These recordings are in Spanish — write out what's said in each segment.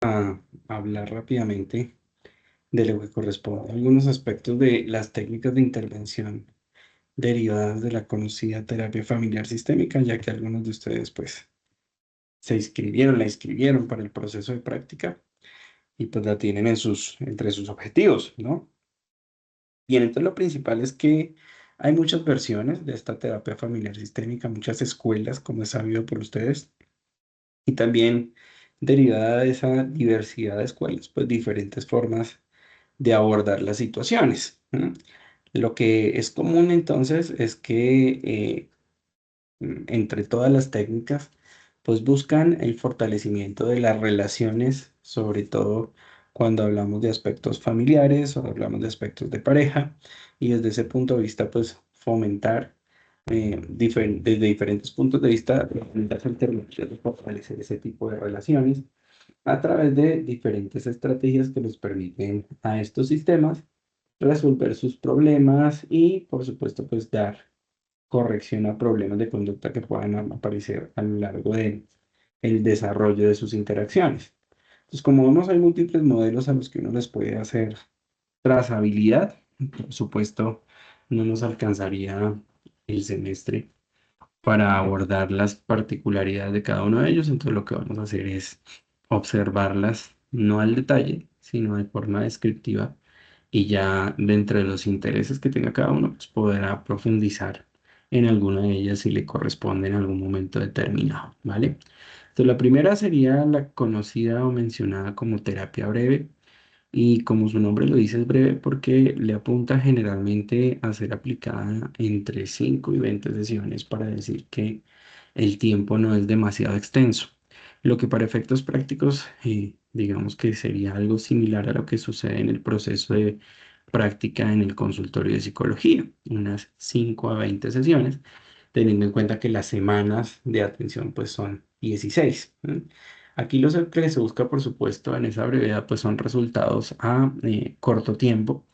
A hablar rápidamente de lo que corresponde a algunos aspectos de las técnicas de intervención derivadas de la conocida terapia familiar sistémica, ya que algunos de ustedes pues la inscribieron para el proceso de práctica y pues la tienen entre sus objetivos, ¿no? Bien, entonces lo principal es que hay muchas versiones de esta terapia familiar sistémica, muchas escuelas, como es sabido por ustedes, y también derivada de esa diversidad de escuelas, pues diferentes formas de abordar las situaciones. ¿M? Lo que es común entonces es que entre todas las técnicas, pues buscan el fortalecimiento de las relaciones, sobre todo cuando hablamos de aspectos familiares o hablamos de aspectos de pareja, y desde ese punto de vista, pues fomentar desde diferentes puntos de vista las alternativas de fortalecer ese tipo de relaciones a través de diferentes estrategias que les permiten a estos sistemas resolver sus problemas y, por supuesto, pues dar corrección a problemas de conducta que puedan aparecer a lo largo de el desarrollo de sus interacciones. Entonces, como vemos, hay múltiples modelos a los que uno les puede hacer trazabilidad. Por supuesto, no nos alcanzaría el semestre para abordar las particularidades de cada uno de ellos. Entonces, lo que vamos a hacer es observarlas no al detalle, sino de forma descriptiva y ya dentro de los intereses que tenga cada uno, pues podrá profundizar en alguna de ellas si le corresponde en algún momento determinado, ¿vale? Entonces, la primera sería la conocida o mencionada como terapia breve. Y como su nombre lo dice, es breve porque le apunta generalmente a ser aplicada entre 5 y 20 sesiones para decir que el tiempo no es demasiado extenso. Lo que para efectos prácticos, digamos que sería algo similar a lo que sucede en el proceso de práctica en el consultorio de psicología, unas 5 a 20 sesiones, teniendo en cuenta que las semanas de atención pues son 16. ¿M? Aquí lo que se busca, por supuesto, en esa brevedad, pues son resultados a corto tiempo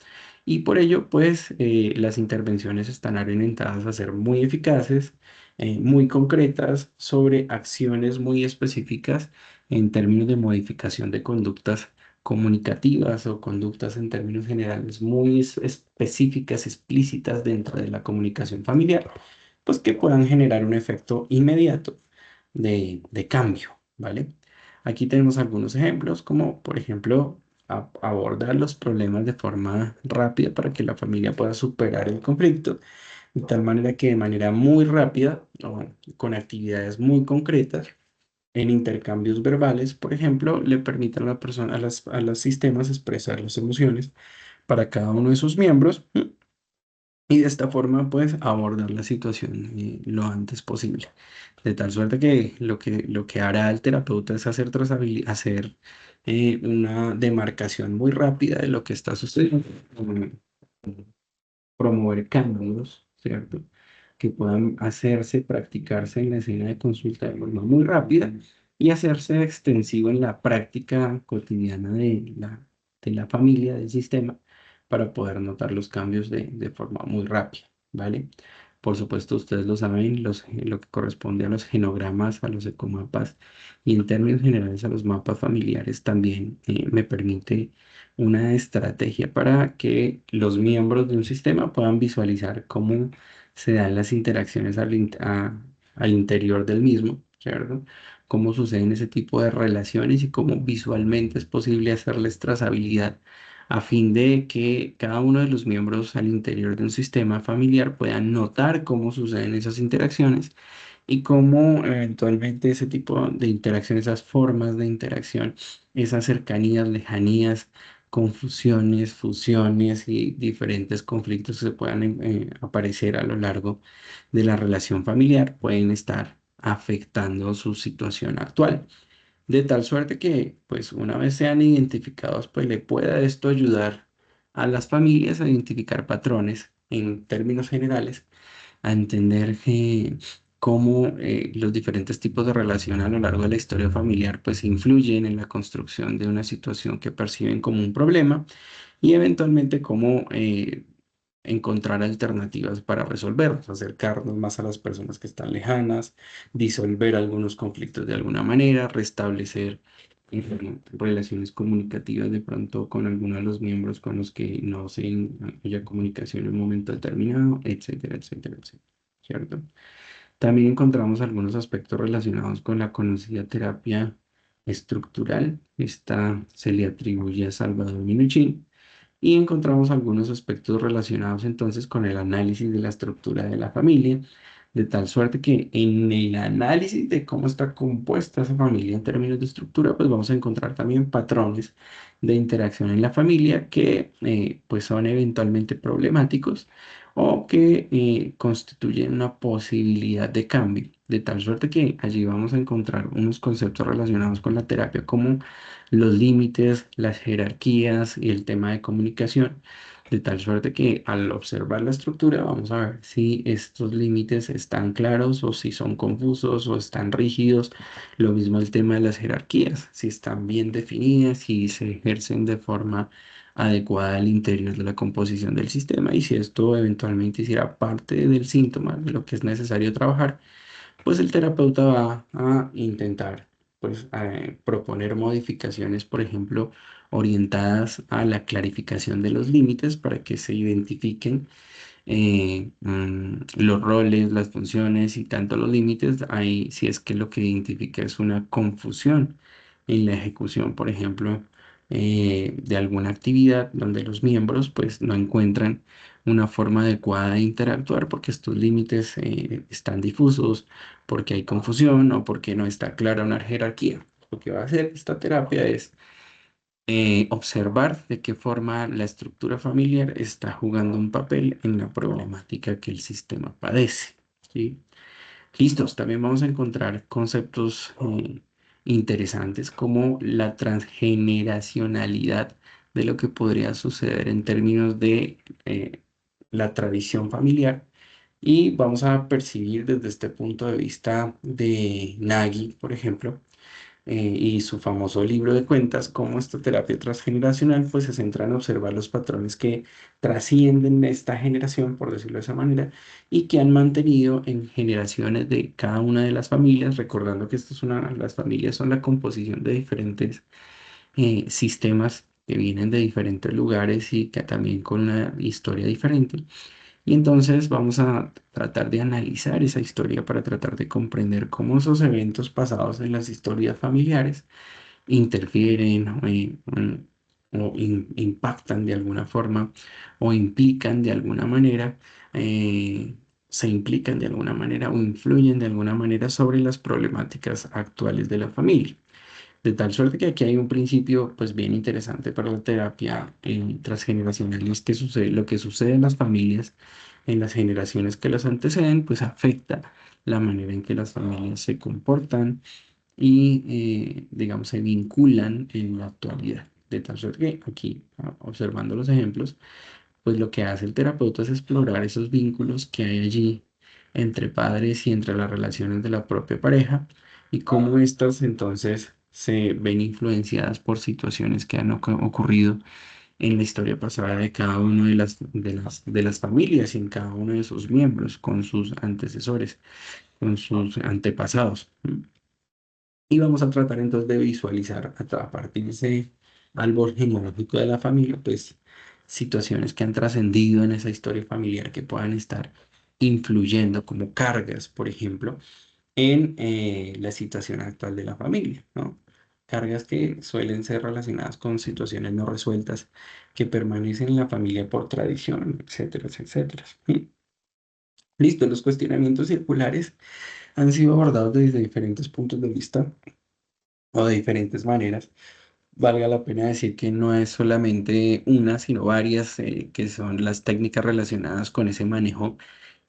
y por ello, pues las intervenciones están orientadas a ser muy eficaces, muy concretas sobre acciones muy específicas en términos de modificación de conductas comunicativas o conductas en términos generales muy específicas, explícitas dentro de la comunicación familiar, pues que puedan generar un efecto inmediato de cambio, ¿vale? Aquí tenemos algunos ejemplos, como por ejemplo abordar los problemas de forma rápida para que la familia pueda superar el conflicto, de tal manera que de manera muy rápida, o bueno, con actividades muy concretas, en intercambios verbales, por ejemplo, le permitan a la persona, a los sistemas expresar las emociones para cada uno de sus miembros. Y de esta forma, pues, abordar la situación lo antes posible. De tal suerte que lo que hará el terapeuta es hacer una demarcación muy rápida de lo que está sucediendo, promover cambios, ¿cierto? Que puedan hacerse, practicarse en la escena de consulta de forma muy rápida y hacerse extensivo en la práctica cotidiana de la familia, del sistema, para poder notar los cambios de forma muy rápida, ¿vale? Por supuesto, ustedes lo saben, lo que corresponde a los genogramas, a los ecomapas y en términos generales a los mapas familiares también me permite una estrategia para que los miembros de un sistema puedan visualizar cómo se dan las interacciones al interior del mismo, ¿cierto? Cómo suceden ese tipo de relaciones y cómo visualmente es posible hacerles trazabilidad a fin de que cada uno de los miembros al interior de un sistema familiar puedan notar cómo suceden esas interacciones y cómo eventualmente ese tipo de interacción, esas formas de interacción, esas cercanías, lejanías, confusiones, fusiones y diferentes conflictos que se puedan aparecer a lo largo de la relación familiar pueden estar afectando su situación actual. De tal suerte que, pues, una vez sean identificados, pues le pueda esto ayudar a las familias a identificar patrones en términos generales, a entender que cómo los diferentes tipos de relación a lo largo de la historia familiar pues influyen en la construcción de una situación que perciben como un problema y eventualmente cómo encontrar alternativas para resolverlos, acercarnos más a las personas que están lejanas, disolver algunos conflictos de alguna manera, restablecer relaciones comunicativas de pronto con alguno de los miembros con los que no se haya comunicación en un momento determinado, etcétera, etcétera, etcétera, ¿cierto? También encontramos algunos aspectos relacionados con la conocida terapia estructural. Esta se le atribuye a Salvador Minuchin. Y encontramos algunos aspectos relacionados entonces con el análisis de la estructura de la familia, de tal suerte que en el análisis de cómo está compuesta esa familia en términos de estructura, pues vamos a encontrar también patrones de interacción en la familia que pues son eventualmente problemáticos o que constituyen una posibilidad de cambio. De tal suerte que allí vamos a encontrar unos conceptos relacionados con la terapia como los límites, las jerarquías y el tema de comunicación, de tal suerte que al observar la estructura vamos a ver si estos límites están claros o si son confusos o están rígidos. Lo mismo el tema de las jerarquías, si están bien definidas, si se ejercen de forma adecuada al interior de la composición del sistema y si esto eventualmente hiciera parte del síntoma de lo que es necesario trabajar, pues el terapeuta va a intentar pues, proponer modificaciones, por ejemplo, orientadas a la clarificación de los límites para que se identifiquen los roles, las funciones y tanto los límites. Ahí, si es que lo que identifica es una confusión en la ejecución, por ejemplo, de alguna actividad donde los miembros pues no encuentran una forma adecuada de interactuar porque estos límites están difusos, porque hay confusión o porque no está clara una jerarquía. Lo que va a hacer esta terapia es observar de qué forma la estructura familiar está jugando un papel en la problemática que el sistema padece. ¿Sí? Listos, también vamos a encontrar conceptos interesantes como la transgeneracionalidad de lo que podría suceder en términos de la tradición familiar. Y vamos a percibir desde este punto de vista de Nagy, por ejemplo, y su famoso libro de cuentas, cómo esta terapia transgeneracional pues se centra en observar los patrones que trascienden esta generación, por decirlo de esa manera, y que han mantenido en generaciones de cada una de las familias, recordando que las familias son la composición de diferentes sistemas que vienen de diferentes lugares y que también con una historia diferente. Y entonces vamos a tratar de analizar esa historia para tratar de comprender cómo esos eventos pasados en las historias familiares interfieren o impactan de alguna forma o implican de alguna manera, eh, se implican de alguna manera o influyen de alguna manera sobre las problemáticas actuales de la familia. De tal suerte que aquí hay un principio pues bien interesante para la terapia transgeneracional, y es que sucede, lo que sucede en las familias, en las generaciones que las anteceden, pues afecta la manera en que las familias se comportan y, digamos, se vinculan en la actualidad. De tal suerte que aquí, observando los ejemplos, pues lo que hace el terapeuta es explorar esos vínculos que hay allí entre padres y entre las relaciones de la propia pareja y cómo estas entonces se ven influenciadas por situaciones que han ocurrido en la historia pasada de cada una de las familias y en cada uno de sus miembros, con sus antecesores, con sus antepasados. Y vamos a tratar entonces de visualizar a partir de ese árbol genealógico de la familia, pues situaciones que han trascendido en esa historia familiar que puedan estar influyendo como cargas, por ejemplo, en la situación actual de la familia, ¿no? Cargas que suelen ser relacionadas con situaciones no resueltas que permanecen en la familia por tradición, etcétera, etcétera. Listo, los cuestionamientos circulares han sido abordados desde diferentes puntos de vista o de diferentes maneras. Valga la pena decir que no es solamente una, sino varias, que son las técnicas relacionadas con ese manejo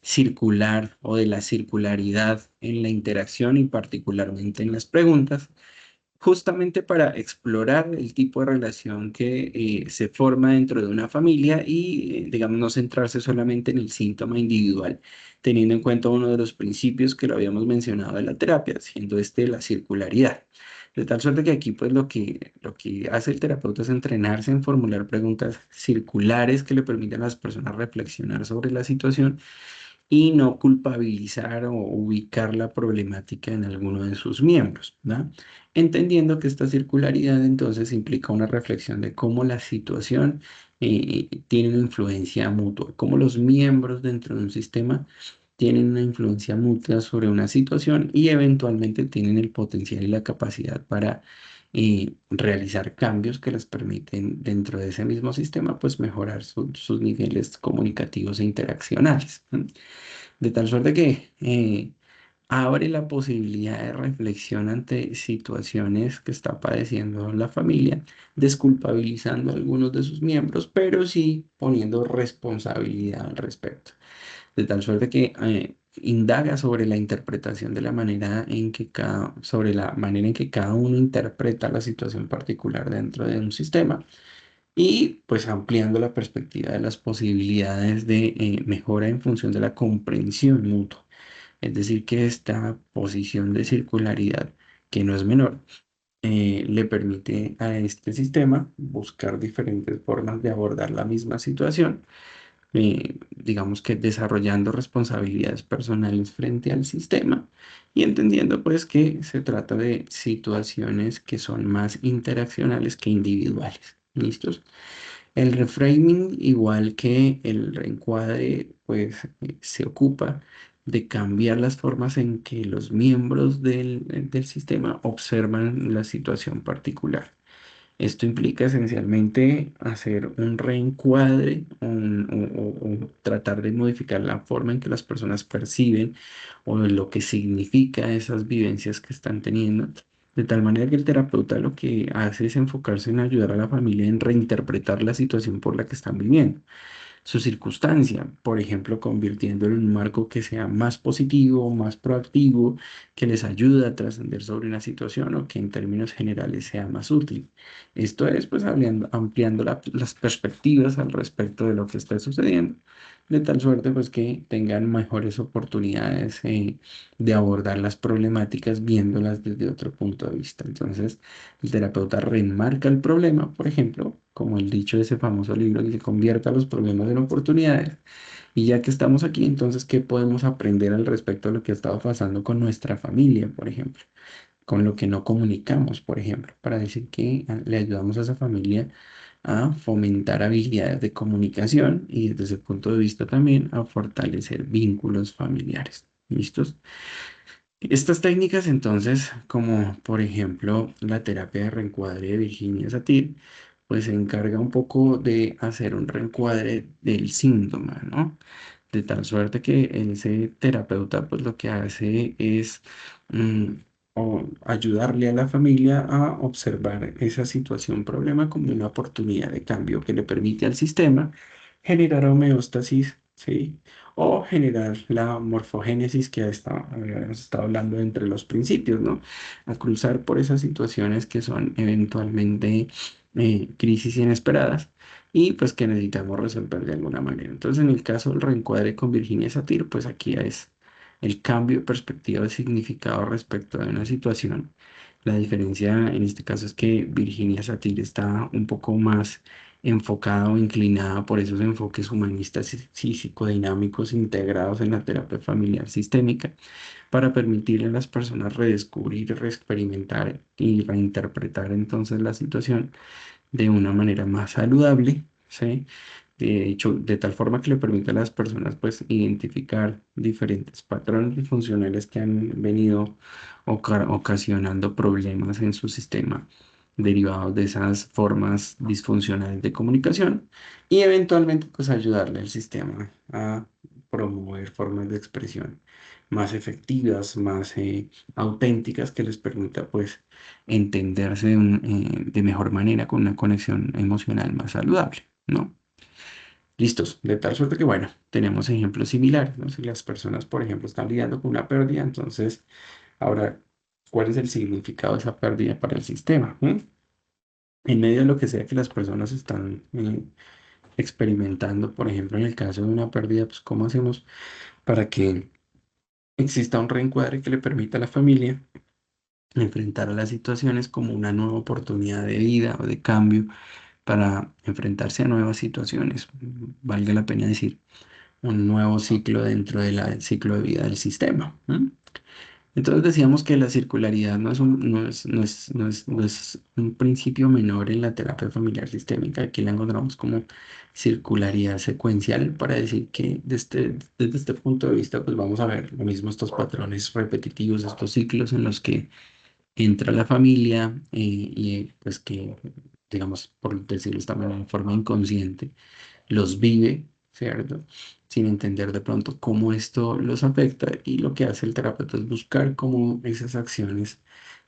circular o de la circularidad en la interacción y particularmente en las preguntas, justamente para explorar el tipo de relación que se forma dentro de una familia y, digamos, no centrarse solamente en el síntoma individual, teniendo en cuenta uno de los principios que lo habíamos mencionado de la terapia, siendo este la circularidad. De tal suerte que aquí, pues, lo que hace el terapeuta es entrenarse en formular preguntas circulares que le permitan a las personas reflexionar sobre la situación y no culpabilizar o ubicar la problemática en alguno de sus miembros, ¿no? Entendiendo que esta circularidad entonces implica una reflexión de cómo la situación tiene una influencia mutua, cómo los miembros dentro de un sistema tienen una influencia mutua sobre una situación y eventualmente tienen el potencial y la capacidad para realizar cambios que les permiten dentro de ese mismo sistema, pues mejorar sus niveles comunicativos e interaccionales. ¿No? De tal suerte que abre la posibilidad de reflexión ante situaciones que está padeciendo la familia, desculpabilizando a algunos de sus miembros, pero sí poniendo responsabilidad al respecto. De tal suerte que indaga sobre la interpretación de la manera en que sobre la manera en que cada uno interpreta la situación particular dentro de un sistema y pues ampliando la perspectiva de las posibilidades de mejora en función de la comprensión mutua. Es decir, que esta posición de circularidad, que no es menor, le permite a este sistema buscar diferentes formas de abordar la misma situación, digamos que desarrollando responsabilidades personales frente al sistema y entendiendo pues que se trata de situaciones que son más interaccionales que individuales. ¿Listos? El reframing, igual que el reencuadre, pues se ocupa de cambiar las formas en que los miembros del sistema observan la situación particular. Esto implica esencialmente hacer un reencuadre o tratar de modificar la forma en que las personas perciben o lo que significa esas vivencias que están teniendo, de tal manera que el terapeuta lo que hace es enfocarse en ayudar a la familia en reinterpretar la situación por la que están viviendo su circunstancia, por ejemplo, convirtiéndolo en un marco que sea más positivo, más proactivo, que les ayude a trascender sobre una situación o que en términos generales sea más útil. Esto es, pues, ampliando las perspectivas al respecto de lo que está sucediendo, de tal suerte, pues, que tengan mejores oportunidades de abordar las problemáticas viéndolas desde otro punto de vista. Entonces, el terapeuta remarca el problema, por ejemplo, como el dicho de ese famoso libro, que se convierta los problemas en oportunidades. Y ya que estamos aquí, entonces, ¿qué podemos aprender al respecto de lo que ha estado pasando con nuestra familia, por ejemplo? Con lo que no comunicamos, por ejemplo, para decir que le ayudamos a esa familia a fomentar habilidades de comunicación y desde ese punto de vista también a fortalecer vínculos familiares. ¿Listos? Estas técnicas, entonces, como por ejemplo la terapia de reencuadre de Virginia Satir, pues se encarga un poco de hacer un reencuadre del síntoma, ¿no? De tal suerte que ese terapeuta, pues lo que hace es mm, ayudarle a la familia a observar esa situación, problema como una oportunidad de cambio que le permite al sistema generar homeostasis, ¿sí? O generar la morfogénesis que habíamos estado hablando entre los principios, ¿no? A cruzar por esas situaciones que son eventualmente crisis inesperadas y pues que necesitamos resolver de alguna manera. Entonces, en el caso del reencuadre con Virginia Satir, pues aquí es el cambio de perspectiva de significado respecto de una situación. La diferencia en este caso es que Virginia Satir está un poco más enfocada o inclinada por esos enfoques humanistas y psicodinámicos integrados en la terapia familiar sistémica para permitirle a las personas redescubrir, reexperimentar y reinterpretar entonces la situación de una manera más saludable, ¿sí? De hecho, de tal forma que le permite a las personas pues identificar diferentes patrones funcionales que han venido ocasionando problemas en su sistema derivados de esas formas disfuncionales de comunicación y eventualmente pues ayudarle al sistema a promover formas de expresión más efectivas, más auténticas que les permita pues entenderse de mejor manera con una conexión emocional más saludable, ¿no? Listos, de tal suerte que, bueno, tenemos ejemplos similares, ¿no? Si las personas, por ejemplo, están lidiando con una pérdida, entonces, ahora, ¿cuál es el significado de esa pérdida para el sistema? ¿Mm? En medio de lo que sea que las personas están experimentando, por ejemplo, en el caso de una pérdida, pues, ¿cómo hacemos para que exista un reencuadre que le permita a la familia enfrentar a las situaciones como una nueva oportunidad de vida o de cambio para enfrentarse a nuevas situaciones, valga la pena decir, un nuevo ciclo dentro del ciclo de vida del sistema. Entonces decíamos que la circularidad no es un principio menor en la terapia familiar sistémica. Aquí la encontramos como circularidad secuencial para decir que desde este punto de vista pues vamos a ver lo mismo estos patrones repetitivos, estos ciclos en los que entra la familia y pues que digamos por decirlo también de forma inconsciente los vive, ¿cierto? Sin entender de pronto cómo esto los afecta y lo que hace el terapeuta es buscar cómo esas acciones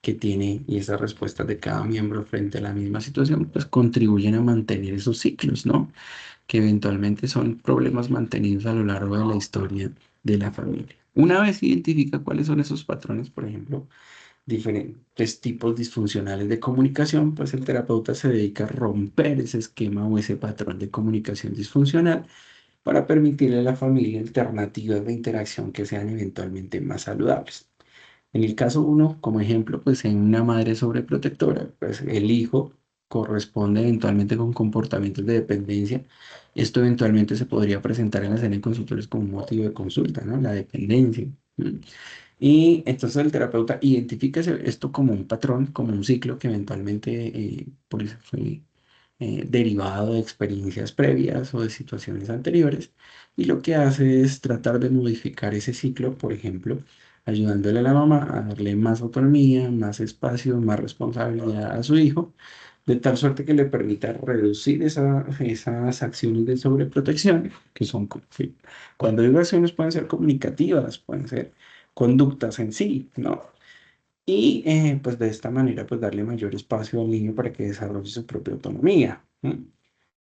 que tiene y esas respuestas de cada miembro frente a la misma situación, pues contribuyen a mantener esos ciclos, ¿no? Que eventualmente son problemas mantenidos a lo largo de la historia de la familia. Una vez identifica cuáles son esos patrones, por ejemplo, diferentes tipos disfuncionales de comunicación, pues el terapeuta se dedica a romper ese esquema o ese patrón de comunicación disfuncional para permitirle a la familia alternativas de interacción que sean eventualmente más saludables. En el caso uno, como ejemplo, pues en una madre sobreprotectora, pues el hijo corresponde eventualmente con comportamientos de dependencia. Esto eventualmente se podría presentar en la escena de consultores como un motivo de consulta, ¿no? La dependencia. Y entonces el terapeuta identifica esto como un patrón, como un ciclo que eventualmente pues, fue derivado de experiencias previas o de situaciones anteriores. Y lo que hace es tratar de modificar ese ciclo, por ejemplo, ayudándole a la mamá a darle más autonomía, más espacio, más responsabilidad a su hijo, de tal suerte que le permita reducir esas acciones de sobreprotección, que son, sí, cuando digo acciones pueden ser comunicativas, pueden ser conductas en sí, ¿no? Y pues de esta manera pues darle mayor espacio al niño para que desarrolle su propia autonomía.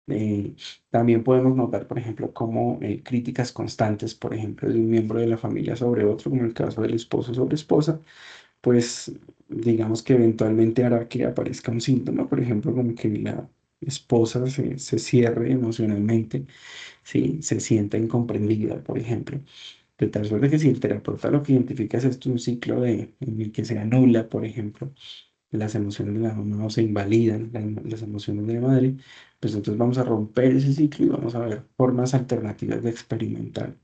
Eh, También podemos notar, por ejemplo, cómo críticas constantes, por ejemplo, de un miembro de la familia sobre otro, como el caso del esposo sobre esposa, pues digamos que eventualmente hará que aparezca un síntoma, por ejemplo, como que la esposa se cierre emocionalmente, ¿sí? Se sienta incomprendida, por ejemplo. De tal suerte que si el terapeuta lo que identifica es esto, un ciclo en el que se anula, por ejemplo, las emociones de la mamá o se invalidan las emociones de la madre, pues entonces vamos a romper ese ciclo y vamos a ver formas alternativas de experimentar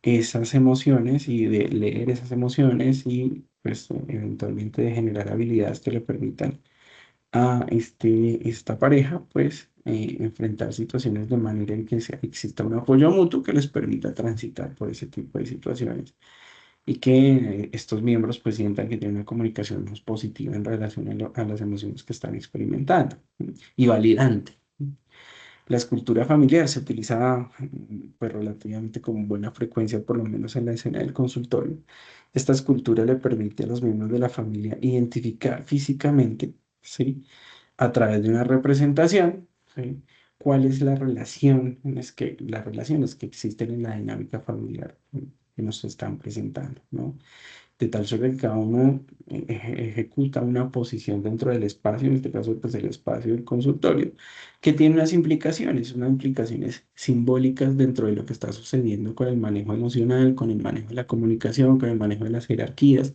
esas emociones y de leer esas emociones y pues eventualmente de generar habilidades que le permitan a esta pareja pues enfrentar situaciones de manera en que exista un apoyo mutuo que les permita transitar por ese tipo de situaciones y que estos miembros pues sientan que tienen una comunicación más positiva en relación a las emociones que están experimentando y validante. La escultura familiar se utiliza pues relativamente con buena frecuencia, por lo menos en la escena del consultorio. Esta escultura le permite a los miembros de la familia identificar físicamente, ¿sí? A través de una representación, ¿sí? ¿Cuál es la relación, las relaciones que existen en la dinámica familiar que nos están presentando, ¿no? De tal suerte que cada uno ejecuta una posición dentro del espacio, en este caso pues el espacio del consultorio, que tiene unas implicaciones simbólicas dentro de lo que está sucediendo con el manejo emocional, con el manejo de la comunicación, con el manejo de las jerarquías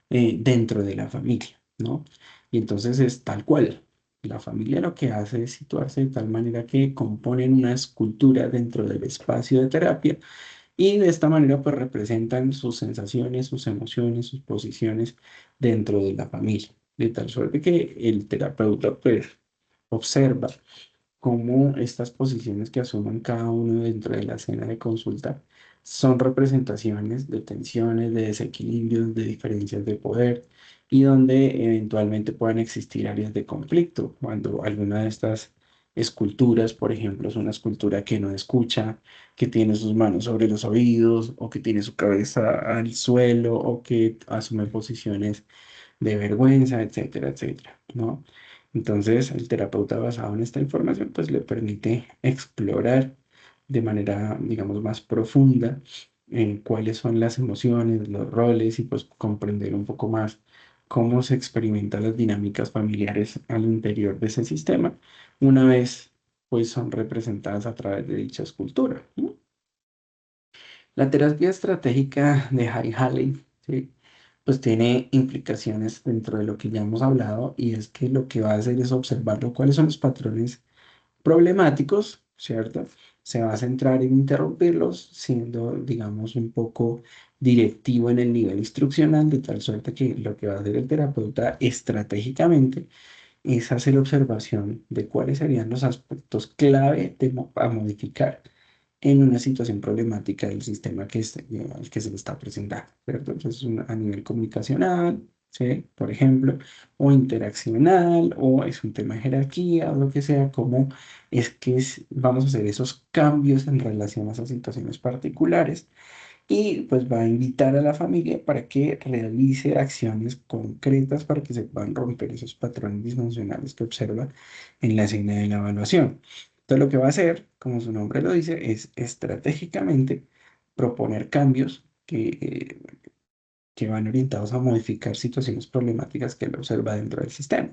dentro de la familia, ¿no? Y entonces es tal cual. La familia lo que hace es situarse de tal manera que componen una escultura dentro del espacio de terapia y de esta manera pues representan sus sensaciones, sus emociones, sus posiciones dentro de la familia. De tal suerte que el terapeuta pues observa cómo estas posiciones que asuman cada uno dentro de la escena de consulta son representaciones de tensiones, de desequilibrios, de diferencias de poder y donde eventualmente puedan existir áreas de conflicto cuando alguna de estas esculturas, por ejemplo, es una escultura que no escucha, que tiene sus manos sobre los oídos o que tiene su cabeza al suelo o que asume posiciones de vergüenza, etcétera, etcétera, ¿no? Entonces, el terapeuta basado en esta información, pues le permite explorar de manera, digamos, más profunda cuáles son las emociones, los roles y pues comprender un poco más cómo se experimentan las dinámicas familiares al interior de ese sistema, una vez pues son representadas a través de dicha escultura, ¿no? La terapia estratégica de High Halley, ¿sí? Pues tiene implicaciones dentro de lo que ya hemos hablado y es que lo que va a hacer es observar cuáles son los patrones problemáticos, ¿cierto? se va a centrar en interrumpirlos, siendo, digamos, un poco directivo en el nivel instruccional, de tal suerte que lo que va a hacer el terapeuta estratégicamente es hacer observación de cuáles serían los aspectos clave a modificar en una situación problemática del sistema al que se le está presentando, ¿cierto? Entonces, a nivel comunicacional, ¿sí? Por ejemplo, o interaccional, o es un tema de jerarquía, o lo que sea, como es que vamos a hacer esos cambios en relación a esas situaciones particulares y pues va a invitar a la familia para que realice acciones concretas para que se puedan romper esos patrones disfuncionales que observa en la escena de la evaluación. Entonces lo que va a hacer, como su nombre lo dice, es estratégicamente proponer cambios que van orientados a modificar situaciones problemáticas que él observa dentro del sistema.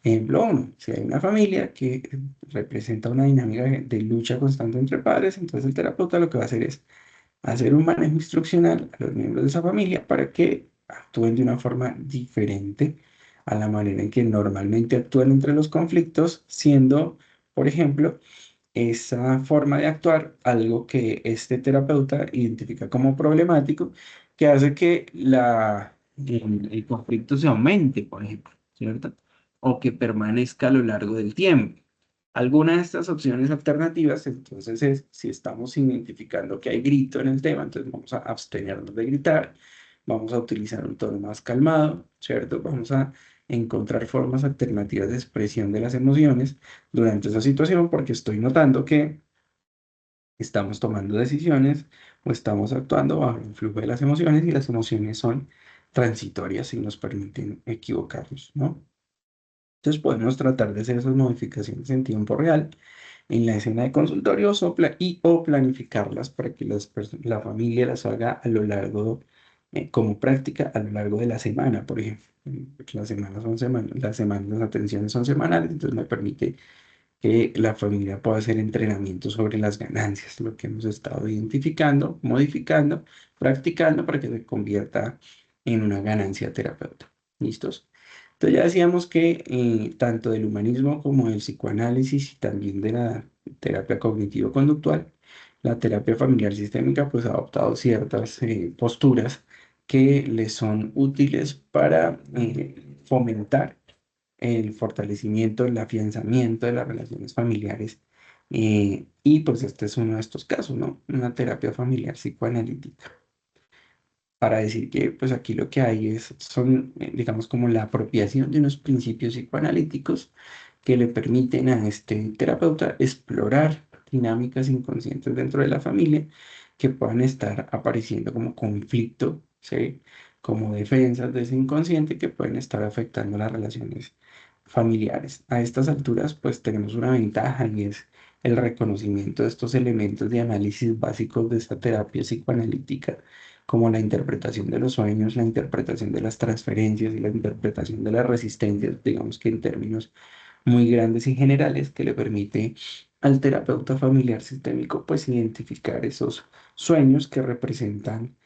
Ejemplo uno, si hay una familia que representa una dinámica de lucha constante entre padres, entonces el terapeuta lo que va a hacer es hacer un manejo instruccional a los miembros de esa familia para que actúen de una forma diferente a la manera en que normalmente actúan entre los conflictos, siendo, por ejemplo, esa forma de actuar algo que este terapeuta identifica como problemático, que hace que el conflicto se aumente, por ejemplo, ¿cierto? O que permanezca a lo largo del tiempo. Alguna de estas opciones alternativas, entonces, es si estamos identificando que hay grito en el tema, entonces vamos a abstenernos de gritar, vamos a utilizar un tono más calmado, ¿cierto? Vamos a encontrar formas alternativas de expresión de las emociones durante esa situación porque estoy notando que estamos tomando decisiones o estamos actuando bajo el flujo de las emociones y las emociones son transitorias y nos permiten equivocarnos, ¿no? Entonces podemos tratar de hacer esas modificaciones en tiempo real en la escena de consultorio o planificarlas para que la familia las haga a lo largo, como práctica, a lo largo de la semana, por ejemplo. Porque las semanas, las atenciones son semanales, entonces me permite que la familia pueda hacer entrenamiento sobre las ganancias, lo que hemos estado identificando, modificando, practicando para que se convierta en una ganancia terapeuta. ¿Listos? Entonces ya decíamos que tanto del humanismo como del psicoanálisis y también de la terapia cognitivo-conductual, la terapia familiar sistémica pues ha adoptado ciertas posturas que les son útiles para fomentar el fortalecimiento, el afianzamiento de las relaciones familiares. Y pues este es uno de estos casos, ¿no? Una terapia familiar psicoanalítica. Para decir que pues aquí lo que hay son, digamos, como la apropiación de unos principios psicoanalíticos que le permiten a este terapeuta explorar dinámicas inconscientes dentro de la familia que puedan estar apareciendo como conflicto, ¿sí? Como defensas de ese inconsciente que pueden estar afectando las relaciones familiares. A estas alturas, pues tenemos una ventaja y es el reconocimiento de estos elementos de análisis básicos de esta terapia psicoanalítica, como la interpretación de los sueños, la interpretación de las transferencias y la interpretación de las resistencias, digamos que en términos muy grandes y generales, que le permite al terapeuta familiar sistémico pues identificar esos sueños que representan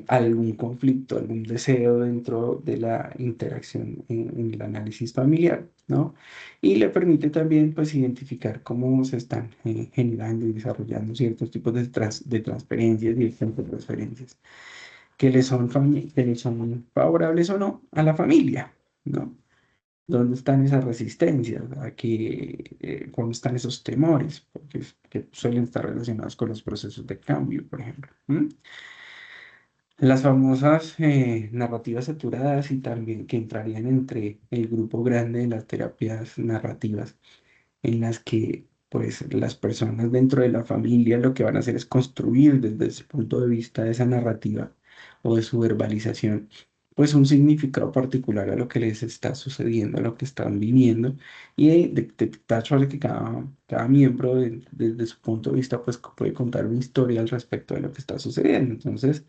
algún conflicto, algún deseo dentro de la interacción en el análisis familiar, ¿no? Y le permite también pues identificar cómo se están generando y desarrollando ciertos tipos de transferencias y de transferencias que le son favorables o no a la familia, ¿no? ¿Dónde están esas resistencias? ¿Cómo están esos temores? Porque que suelen estar relacionados con los procesos de cambio, por ejemplo. ¿M? Las famosas narrativas saturadas y también que entrarían entre el grupo grande de las terapias narrativas en las que pues las personas dentro de la familia lo que van a hacer es construir desde ese punto de vista de esa narrativa o de su verbalización, pues un significado particular a lo que les está sucediendo, a lo que están viviendo y de tal suerte que cada miembro desde su punto de vista pues puede contar una historia al respecto de lo que está sucediendo. Entonces,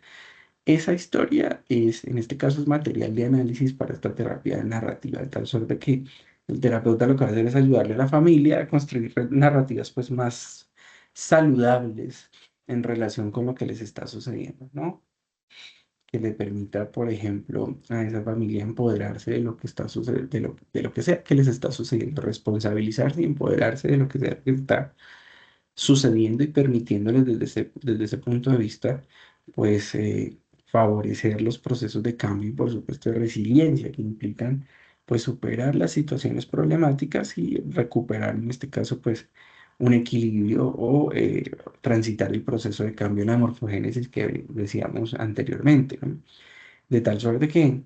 esa historia en este caso, es material de análisis para esta terapia narrativa, de tal suerte que el terapeuta lo que va a hacer es ayudarle a la familia a construir narrativas pues más saludables en relación con lo que les está sucediendo, ¿no? Que le permita, por ejemplo, a esa familia empoderarse de lo que está sucediendo, de lo que sea que les está sucediendo, responsabilizarse y empoderarse de lo que sea que está sucediendo y permitiéndoles desde ese punto de vista, pues favorecer los procesos de cambio y por supuesto de resiliencia que implican pues superar las situaciones problemáticas y recuperar en este caso pues un equilibrio o transitar el proceso de cambio en la morfogénesis que decíamos anteriormente, ¿no? De tal suerte que,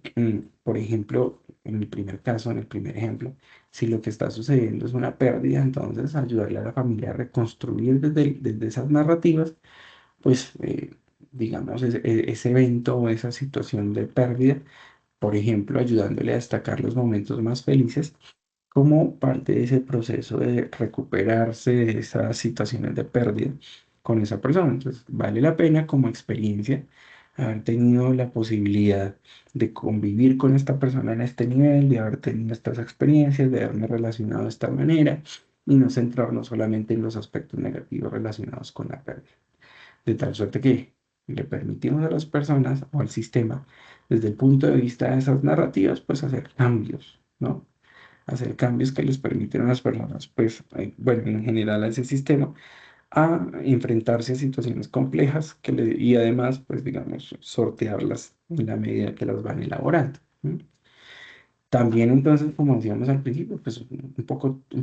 por ejemplo, en el primer caso, en el primer ejemplo, si lo que está sucediendo es una pérdida, entonces ayudarle a la familia a reconstruir desde esas narrativas, pues, digamos, ese evento o esa situación de pérdida, por ejemplo, ayudándole a destacar los momentos más felices como parte de ese proceso de recuperarse de esas situaciones de pérdida con esa persona. Entonces, vale la pena como experiencia haber tenido la posibilidad de convivir con esta persona en este nivel, de haber tenido estas experiencias, de haberme relacionado de esta manera y no centrarnos solamente en los aspectos negativos relacionados con la pérdida. De tal suerte que le permitimos a las personas o al sistema, desde el punto de vista de esas narrativas, pues hacer cambios, ¿no? Hacer cambios que les permiten a las personas, pues, bueno, en general a ese sistema, a enfrentarse a situaciones complejas y además, pues, digamos, sortearlas en la medida que las van elaborando. ¿M? También entonces, como decíamos al principio, pues un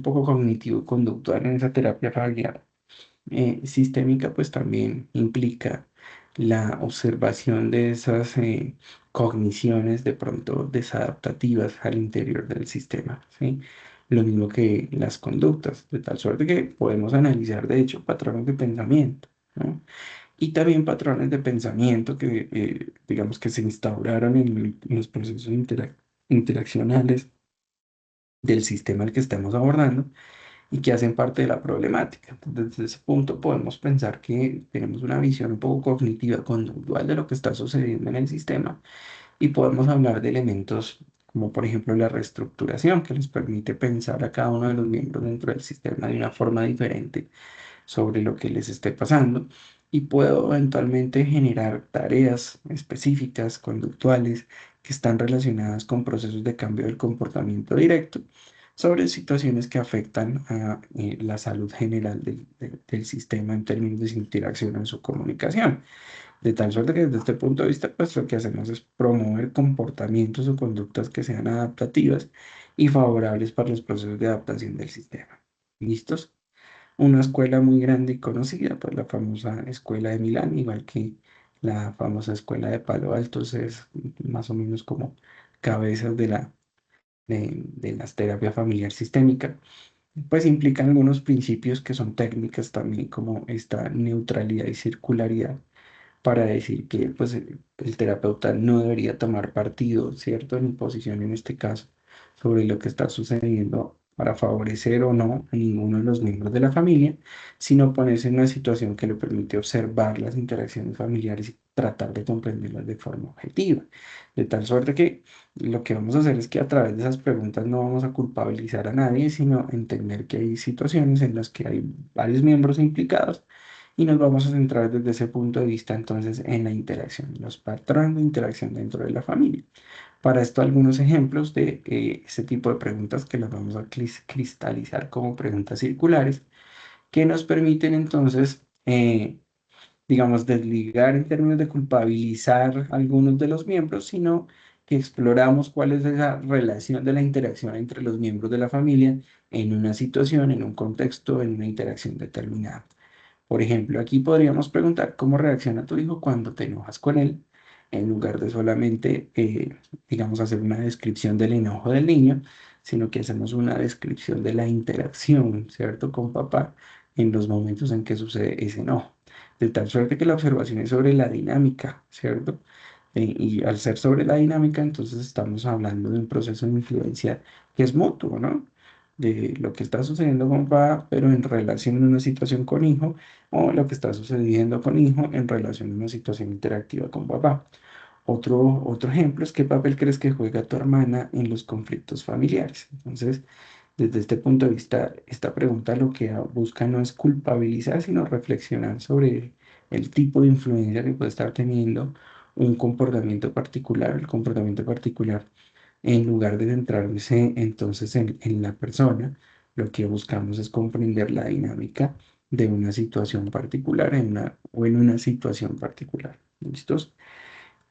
poco cognitivo-conductual en esa terapia familiar sistémica, pues también implica la observación de esas cogniciones de pronto desadaptativas al interior del sistema, ¿sí? Lo mismo que las conductas, de tal suerte que podemos analizar, de hecho, patrones de pensamiento, ¿no? Y también patrones de pensamiento que, digamos, que se instauraron en los procesos interaccionales del sistema al que estamos abordando y que hacen parte de la problemática. Entonces, desde ese punto podemos pensar que tenemos una visión un poco cognitiva, conductual de lo que está sucediendo en el sistema y podemos hablar de elementos como por ejemplo la reestructuración que les permite pensar a cada uno de los miembros dentro del sistema de una forma diferente sobre lo que les esté pasando y puedo eventualmente generar tareas específicas, conductuales, que están relacionadas con procesos de cambio del comportamiento directo sobre situaciones que afectan a la salud general del sistema en términos de su interacción en su comunicación. De tal suerte que desde este punto de vista, pues lo que hacemos es promover comportamientos o conductas que sean adaptativas y favorables para los procesos de adaptación del sistema. ¿Listos? Una escuela muy grande y conocida, pues la famosa escuela de Milán, igual que la famosa escuela de Palo Alto, es más o menos como cabezas de las terapias familiar sistémica, pues implican algunos principios que son técnicas también, como esta neutralidad y circularidad para decir que pues, el terapeuta no debería tomar partido, ¿cierto? Ni posición en este caso sobre lo que está sucediendo para favorecer o no a ninguno de los miembros de la familia, sino ponerse en una situación que le permite observar las interacciones familiares y tratar de comprenderlas de forma objetiva. De tal suerte que lo que vamos a hacer es que a través de esas preguntas no vamos a culpabilizar a nadie, sino entender que hay situaciones en las que hay varios miembros implicados y nos vamos a centrar desde ese punto de vista entonces en la interacción, los patrones de interacción dentro de la familia. Para esto algunos ejemplos de este tipo de preguntas que las vamos a cristalizar como preguntas circulares que nos permiten entonces, digamos, desligar en términos de culpabilizar a algunos de los miembros, sino que exploramos cuál es esa relación de la interacción entre los miembros de la familia en una situación, en un contexto, en una interacción determinada. Por ejemplo, aquí podríamos preguntar cómo reacciona tu hijo cuando te enojas con él, en lugar de solamente, digamos, hacer una descripción del enojo del niño, sino que hacemos una descripción de la interacción, ¿cierto?, con papá en los momentos en que sucede ese enojo. De tal suerte que la observación es sobre la dinámica, ¿cierto? Y al ser sobre la dinámica, entonces estamos hablando de un proceso de influencia que es mutuo, ¿no? De lo que está sucediendo con papá, pero en relación a una situación con hijo, o lo que está sucediendo con hijo en relación a una situación interactiva con papá. Otro ejemplo es qué papel crees que juega tu hermana en los conflictos familiares. Entonces, desde este punto de vista, esta pregunta lo que busca no es culpabilizar, sino reflexionar sobre el tipo de influencia que puede estar teniendo un comportamiento particular, el comportamiento particular en lugar de centrarse entonces en la persona, lo que buscamos es comprender la dinámica de una situación particular o en una situación particular. ¿Listos?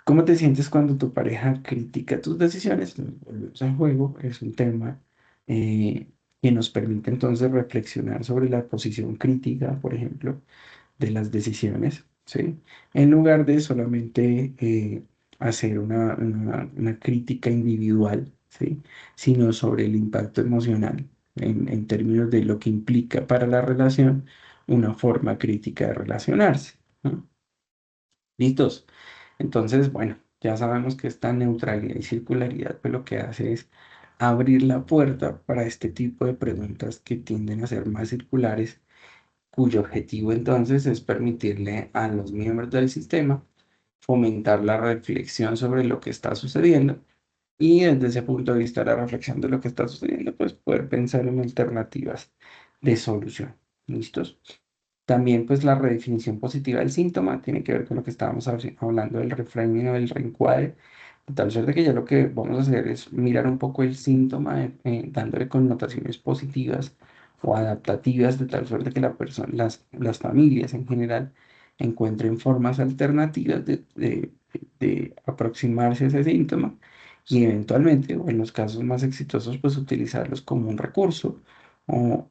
¿Cómo te sientes cuando tu pareja critica tus decisiones? Volvemos al juego, es un tema eh, que nos permite entonces reflexionar sobre la posición crítica, por ejemplo, de las decisiones, ¿sí? En lugar de solamente hacer una crítica individual, ¿sí? Sino sobre el impacto emocional en términos de lo que implica para la relación una forma crítica de relacionarse, ¿no? ¿Listos? Entonces, bueno, ya sabemos que esta neutralidad y circularidad pues lo que hace es abrir la puerta para este tipo de preguntas que tienden a ser más circulares, cuyo objetivo entonces es permitirle a los miembros del sistema fomentar la reflexión sobre lo que está sucediendo y desde ese punto de vista de la reflexión de lo que está sucediendo, pues poder pensar en alternativas de solución. ¿Listos? También pues la redefinición positiva del síntoma tiene que ver con lo que estábamos hablando del reframing o del reencuadre, de tal suerte que ya lo que vamos a hacer es mirar un poco el síntoma, dándole connotaciones positivas o adaptativas, de tal suerte que las familias en general encuentren formas alternativas de aproximarse a ese síntoma y eventualmente, o en los casos más exitosos, pues utilizarlos como un recurso o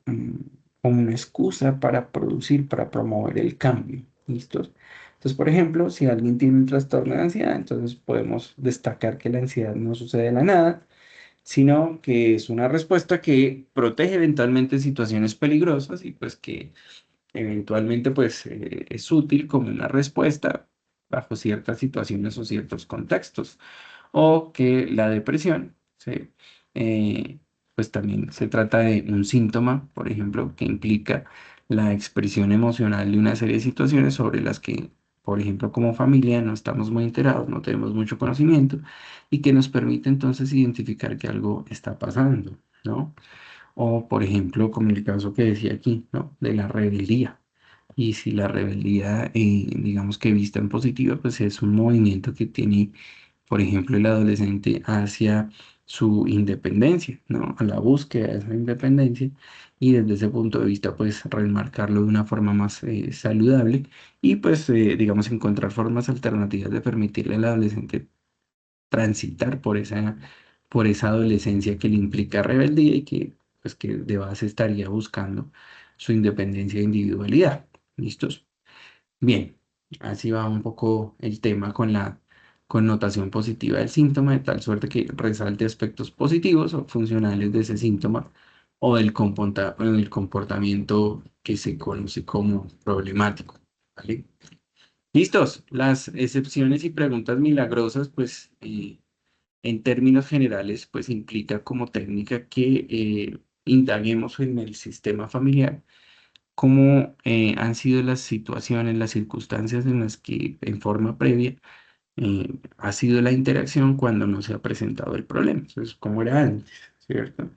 como una excusa para producir, para promover el cambio. ¿Listos? Entonces, por ejemplo, si alguien tiene un trastorno de ansiedad, entonces podemos destacar que la ansiedad no sucede de la nada, sino que es una respuesta que protege eventualmente en situaciones peligrosas y pues que eventualmente pues es útil como una respuesta bajo ciertas situaciones o ciertos contextos o que la depresión, ¿sí? Eh, pues también se trata de un síntoma, por ejemplo, que implica la expresión emocional de una serie de situaciones sobre las que, por ejemplo, como familia no estamos muy enterados, no tenemos mucho conocimiento y que nos permite entonces identificar que algo está pasando, ¿no? O, por ejemplo, como el caso que decía aquí, ¿no? De la rebeldía. Y si la rebeldía, digamos que vista en positivo, pues es un movimiento que tiene, por ejemplo, el adolescente hacia su independencia, ¿no? A la búsqueda de esa independencia y desde ese punto de vista, pues remarcarlo de una forma más saludable y pues, digamos, encontrar formas alternativas de permitirle al adolescente transitar por esa adolescencia que le implica rebeldía y que, pues, que de base estaría buscando su independencia e individualidad. ¿Listos? Bien, así va un poco el tema con la connotación positiva del síntoma, de tal suerte que resalte aspectos positivos o funcionales de ese síntoma o el comportamiento que se conoce como problemático. ¿Vale? ¿Listos? Las excepciones y preguntas milagrosas, pues en términos generales, pues implica como técnica que indaguemos en el sistema familiar cómo han sido las situaciones, las circunstancias en las que en forma previa ha sido la interacción cuando no se ha presentado el problema. Entonces, cómo era antes, ¿cierto?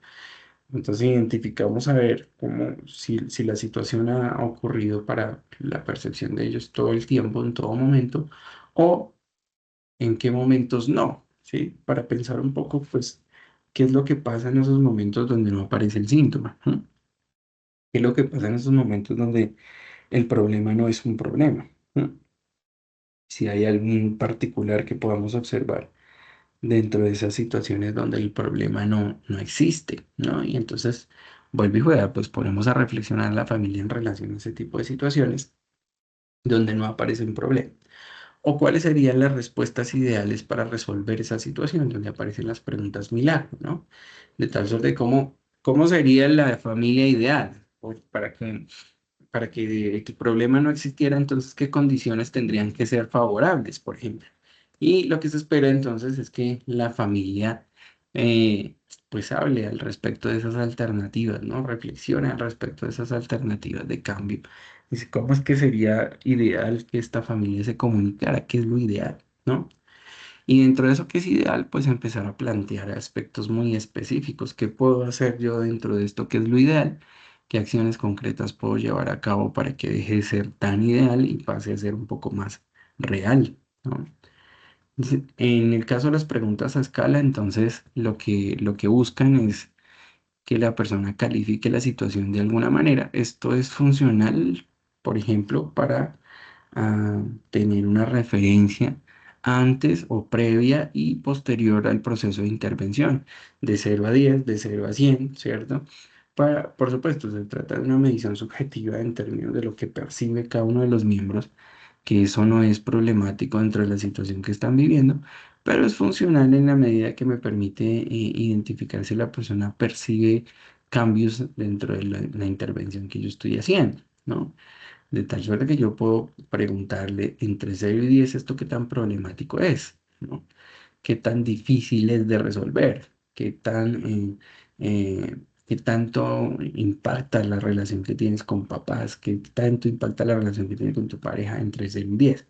Entonces identificamos a ver cómo, si la situación ha ocurrido para la percepción de ellos todo el tiempo, en todo momento, o en qué momentos no, ¿sí? Para pensar un poco, pues, qué es lo que pasa en esos momentos donde no aparece el síntoma, ¿no? ¿Qué es lo que pasa en esos momentos donde el problema no es un problema, ¿no? Si hay algún particular que podamos observar dentro de esas situaciones donde el problema no existe, ¿no? Y entonces, vuelve y juega, pues ponemos a reflexionar a la familia en relación a ese tipo de situaciones donde no aparece un problema. ¿O cuáles serían las respuestas ideales para resolver esa situación donde aparecen las preguntas milagro, ¿no? De tal suerte cómo sería la familia ideal o para que el problema no existiera, entonces qué condiciones tendrían que ser favorables, por ejemplo. Y lo que se espera entonces es que la familia eh, pues hable al respecto de esas alternativas, ¿no? Reflexione al respecto de esas alternativas de cambio. Dice, ¿cómo es que sería ideal que esta familia se comunicara? ¿Qué es lo ideal? ¿No? Y dentro de eso que es ideal, pues empezar a plantear aspectos muy específicos. ¿Qué puedo hacer yo dentro de esto que es lo ideal? ¿Qué acciones concretas puedo llevar a cabo para que deje de ser tan ideal y pase a ser un poco más real? ¿No? En el caso de las preguntas a escala, entonces lo que buscan es que la persona califique la situación de alguna manera. Esto es funcional por ejemplo, para tener una referencia antes o previa y posterior al proceso de intervención, de 0 a 10, de 0 a 100, ¿cierto? Por supuesto, se trata de una medición subjetiva en términos de lo que percibe cada uno de los miembros, que eso no es problemático dentro de la situación que están viviendo, pero es funcional en la medida que me permite identificar si la persona percibe cambios dentro de la intervención que yo estoy haciendo, ¿no? De tal suerte que yo puedo preguntarle entre 0 y 10 esto qué tan problemático es, ¿no? Qué tan difícil es de resolver, qué tanto impacta la relación que tienes con papás, qué tanto impacta la relación que tienes con tu pareja entre 0 y 10.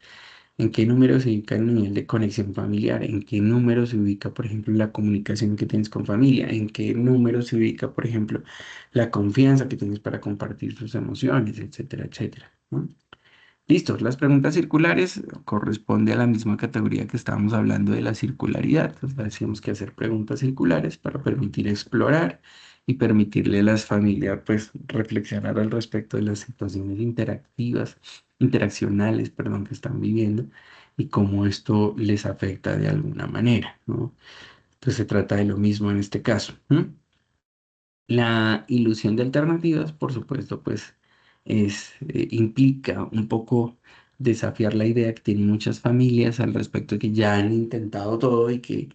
¿En qué número se ubica el nivel de conexión familiar? ¿En qué número se ubica, por ejemplo, la comunicación que tienes con familia? ¿En qué número se ubica, por ejemplo, la confianza que tienes para compartir tus emociones, etcétera, etcétera, ¿no? Listo, las preguntas circulares corresponde a la misma categoría que estábamos hablando de la circularidad. Entonces, decíamos que hacer preguntas circulares para permitir explorar y permitirle a las familias pues reflexionar al respecto de las situaciones interaccionales, perdón, que están viviendo y cómo esto les afecta de alguna manera, ¿no? Entonces se trata de lo mismo en este caso. La ilusión de alternativas, por supuesto, pues implica un poco desafiar la idea que tienen muchas familias al respecto de que ya han intentado todo y que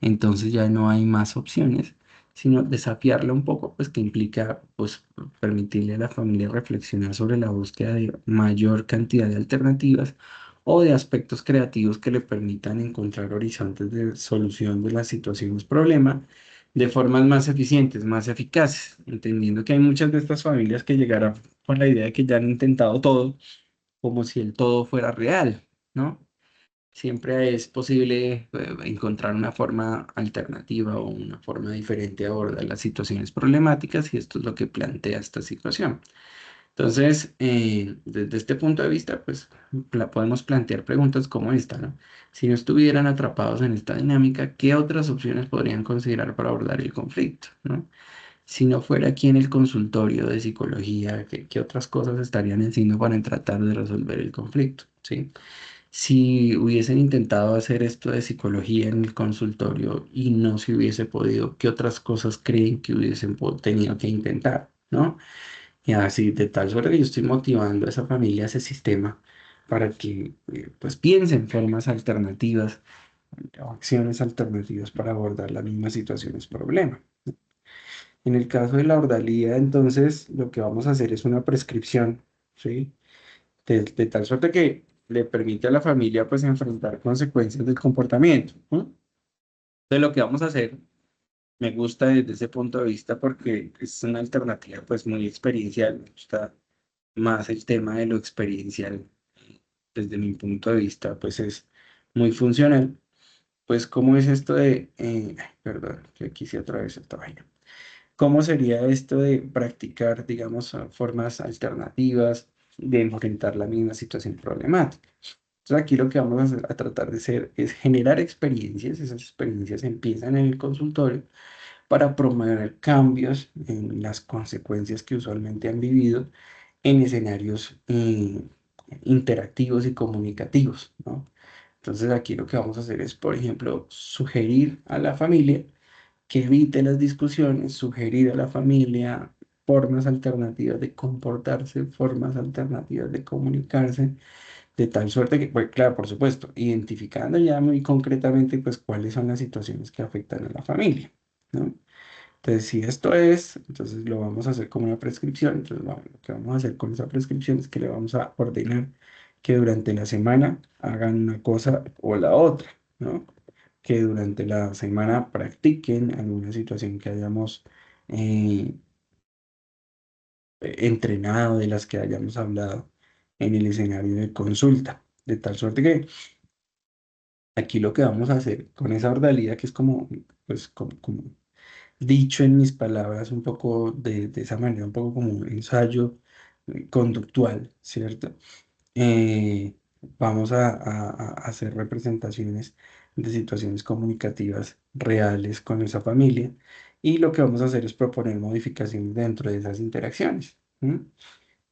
entonces ya no hay más opciones, sino desafiarla un poco, pues que implica pues permitirle a la familia reflexionar sobre la búsqueda de mayor cantidad de alternativas o de aspectos creativos que le permitan encontrar horizontes de solución de las situaciones problema de formas más eficientes, más eficaces, entendiendo que hay muchas de estas familias que llegarán con la idea de que ya han intentado todo, como si el todo fuera real, ¿no? Siempre es posible encontrar una forma alternativa o una forma diferente de abordar las situaciones problemáticas y esto es lo que plantea esta situación. Entonces, desde este punto de vista, pues podemos plantear preguntas como esta, ¿no? Si no estuvieran atrapados en esta dinámica, ¿qué otras opciones podrían considerar para abordar el conflicto, ¿no? Si no fuera aquí en el consultorio de psicología, ¿qué otras cosas estarían haciendo para tratar de resolver el conflicto, ¿sí? Si hubiesen intentado hacer esto de psicología en el consultorio y no se hubiese podido, ¿qué otras cosas creen que hubiesen tenido que intentar, ¿no? Y así, de tal suerte que yo estoy motivando a esa familia, a ese sistema, para que pues piensen formas alternativas o acciones alternativas para abordar las mismas situaciones problema. En el caso de la ordalía, entonces, lo que vamos a hacer es una prescripción, ¿sí? De tal suerte que le permite a la familia pues enfrentar consecuencias del comportamiento, ¿no? Entonces, lo que vamos a hacer me gusta desde ese punto de vista porque es una alternativa pues muy experiencial, me gusta más el tema de lo experiencial desde mi punto de vista, pues es muy funcional. Pues, ¿cómo es esto de, ay, perdón, que aquí hice otra vez esta vaina? ¿Cómo sería esto de practicar, digamos, formas alternativas de enfrentar la misma situación problemática? Entonces, aquí lo que vamos a tratar de hacer es generar experiencias, esas experiencias empiezan en el consultorio para promover cambios en las consecuencias que usualmente han vivido en escenarios interactivos y comunicativos, ¿no? Entonces aquí lo que vamos a hacer es, por ejemplo, sugerir a la familia que evite las discusiones, sugerir a la familia formas alternativas de comportarse, formas alternativas de comunicarse, de tal suerte que, pues claro, por supuesto, identificando ya muy concretamente, pues cuáles son las situaciones que afectan a la familia, ¿no? Entonces, si esto es, entonces lo vamos a hacer como una prescripción. Entonces, lo que vamos a hacer con esa prescripción es que le vamos a ordenar que durante la semana hagan una cosa o la otra, ¿no? Que durante la semana practiquen alguna situación que hayamos eh, entrenado, de las que hayamos hablado en el escenario de consulta. De tal suerte que aquí lo que vamos a hacer con esa ordalidad, que es como, pues, como dicho en mis palabras un poco de esa manera, un poco como un ensayo conductual, ¿cierto? Vamos a hacer representaciones de situaciones comunicativas reales con esa familia y lo que vamos a hacer es proponer modificaciones dentro de esas interacciones. ¿M?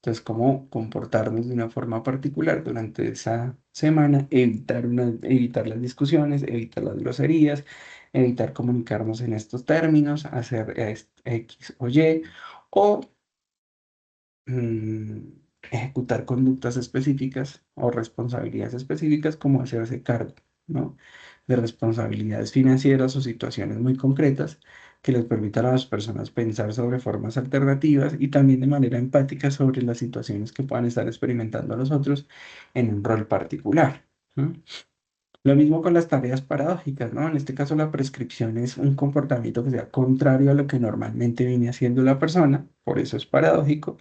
Entonces, cómo comportarnos de una forma particular durante esa semana, evitar las discusiones, evitar las groserías, evitar comunicarnos en estos términos, hacer X o Y, o mm, ejecutar conductas específicas o responsabilidades específicas como hacerse cargo, ¿no? De responsabilidades financieras o situaciones muy concretas que les permitan a las personas pensar sobre formas alternativas y también de manera empática sobre las situaciones que puedan estar experimentando los otros en un rol particular, ¿no? Lo mismo con las tareas paradójicas, ¿no? En este caso, la prescripción es un comportamiento que sea contrario a lo que normalmente viene haciendo la persona, por eso es paradójico,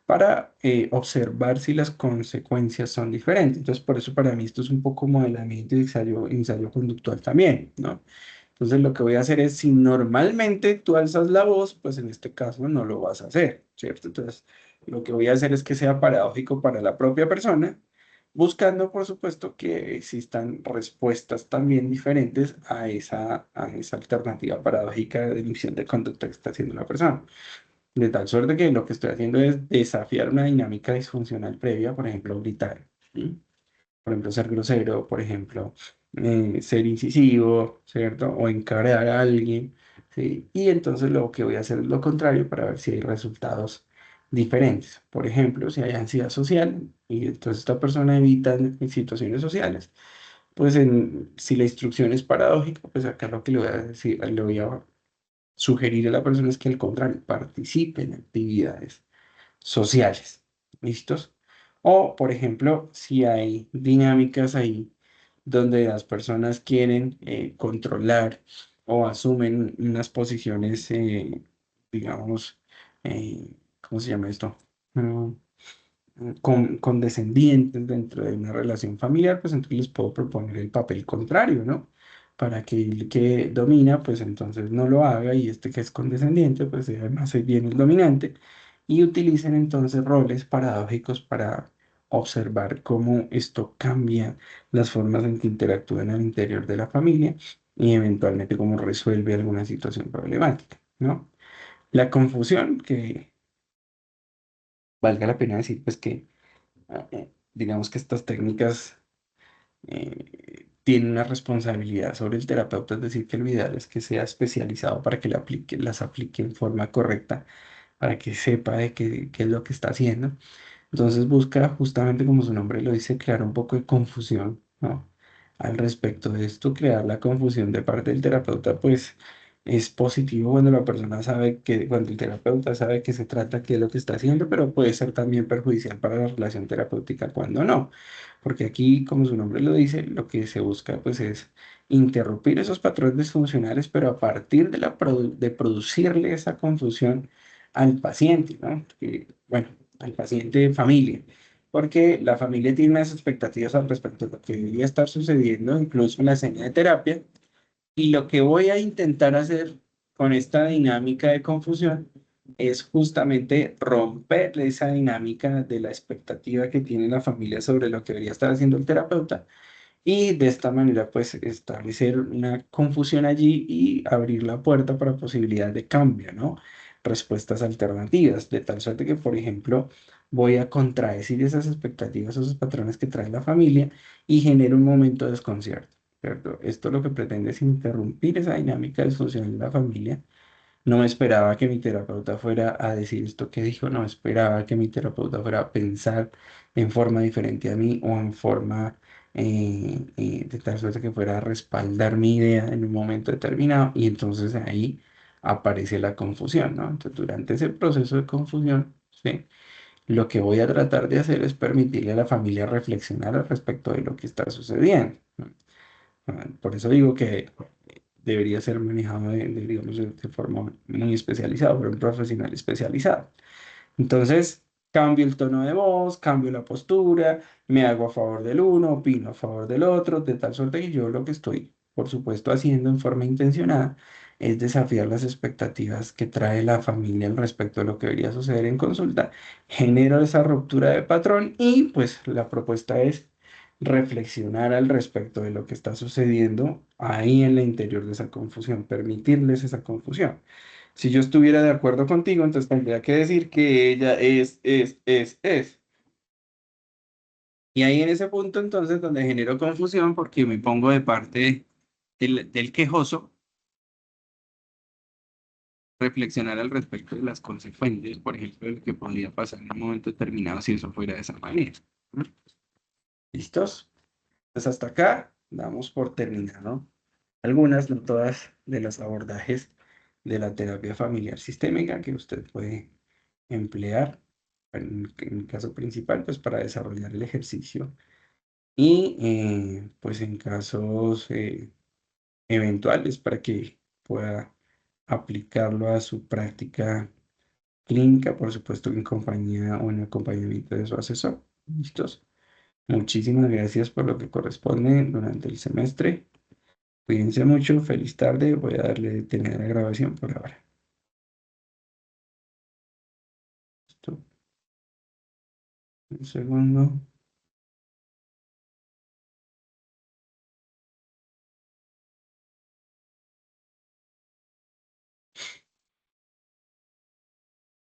para observar si las consecuencias son diferentes. Entonces, por eso para mí esto es un poco modelamiento y ensayo conductual también, ¿no? Entonces, lo que voy a hacer es, si normalmente tú alzas la voz, pues en este caso no lo vas a hacer, ¿cierto? Entonces, lo que voy a hacer es que sea paradójico para la propia persona, buscando, por supuesto, que existan respuestas también diferentes a esa alternativa paradójica de emisión de conducta que está haciendo la persona. De tal suerte que lo que estoy haciendo es desafiar una dinámica disfuncional previa, por ejemplo, gritar, ¿sí? Por ejemplo, ser grosero, por ejemplo, ser incisivo, ¿cierto? O encarar a alguien, ¿sí? Y entonces lo que voy a hacer es lo contrario para ver si hay resultados diferentes. Por ejemplo, si hay ansiedad social y entonces esta persona evita en situaciones sociales, pues si la instrucción es paradójica, pues acá lo que le voy a decir, le voy a sugerir a la persona es que al contrario, participe en actividades sociales. ¿Listos? O, por ejemplo, si hay dinámicas ahí donde las personas quieren controlar o asumen unas posiciones, digamos, ¿cómo se llama esto? Mm, condescendientes dentro de una relación familiar, pues entonces les puedo proponer el papel contrario, ¿no? Para que el que domina, pues entonces no lo haga y este que es condescendiente, pues además es bien el dominante y utilicen entonces roles paradójicos para observar cómo esto cambia las formas en que interactúan al interior de la familia y eventualmente cómo resuelve alguna situación problemática, ¿no? La confusión, que valga la pena decir, pues que digamos que estas técnicas tienen una responsabilidad sobre el terapeuta, es decir, que lo ideal es que sea especializado para que las aplique en forma correcta, para que sepa de qué es lo que está haciendo. Entonces busca, justamente como su nombre lo dice, crear un poco de confusión, ¿no? Al respecto de esto, crear la confusión de parte del terapeuta, pues es positivo cuando la persona sabe que, cuando el terapeuta sabe que se trata, qué es lo que está haciendo, pero puede ser también perjudicial para la relación terapéutica cuando no. Porque aquí, como su nombre lo dice, lo que se busca, pues es interrumpir esos patrones disfuncionales, pero a partir de, de producirle esa confusión al paciente, ¿no? Bueno, al paciente de familia, porque la familia tiene unas expectativas al respecto de lo que debería estar sucediendo, incluso en la escena de terapia, y lo que voy a intentar hacer con esta dinámica de confusión es justamente romper esa dinámica de la expectativa que tiene la familia sobre lo que debería estar haciendo el terapeuta y de esta manera pues establecer una confusión allí y abrir la puerta para posibilidad de cambio, ¿no? Respuestas alternativas, de tal suerte que, por ejemplo, voy a contradecir esas expectativas, esos patrones que trae la familia y genero un momento de desconcierto, ¿cierto? Esto lo que pretende es interrumpir esa dinámica disfuncional de la familia. No me esperaba que mi terapeuta fuera a decir esto que dijo, no esperaba que mi terapeuta fuera a pensar en forma diferente a mí o en forma de tal suerte que fuera a respaldar mi idea en un momento determinado y entonces ahí aparece la confusión, ¿no? Entonces durante ese proceso de confusión, ¿sí? Lo que voy a tratar de hacer es permitirle a la familia reflexionar al respecto de lo que está sucediendo, ¿no? Por eso digo que debería ser manejado digamos, de forma muy especializada, por un profesional especializado. Entonces, cambio el tono de voz, cambio la postura, me hago a favor del uno, opino a favor del otro, de tal suerte que yo lo que estoy, por supuesto, haciendo en forma intencionada es desafiar las expectativas que trae la familia al respecto de lo que debería suceder en consulta, genero esa ruptura de patrón y pues la propuesta es reflexionar al respecto de lo que está sucediendo ahí en el interior de esa confusión, permitirles esa confusión. Si yo estuviera de acuerdo contigo, entonces tendría que decir que ella es. Y ahí en ese punto entonces donde genero confusión porque me pongo de parte del quejoso, reflexionar al respecto de las consecuencias, por ejemplo, de lo que podría pasar en un momento determinado si eso fuera de esa manera. ¿Mm? ¿Listos? Pues hasta acá damos por terminado, ¿no? Algunas, no todas, de los abordajes de la terapia familiar sistémica que usted puede emplear en el caso principal, pues para desarrollar el ejercicio y pues en casos eventuales para que pueda aplicarlo a su práctica clínica, por supuesto en compañía o en acompañamiento de su asesor. ¿Listos? Muchísimas gracias por lo que corresponde durante el semestre. Cuídense mucho, feliz tarde. Voy a darle detener a la grabación por ahora. Listo. Un segundo.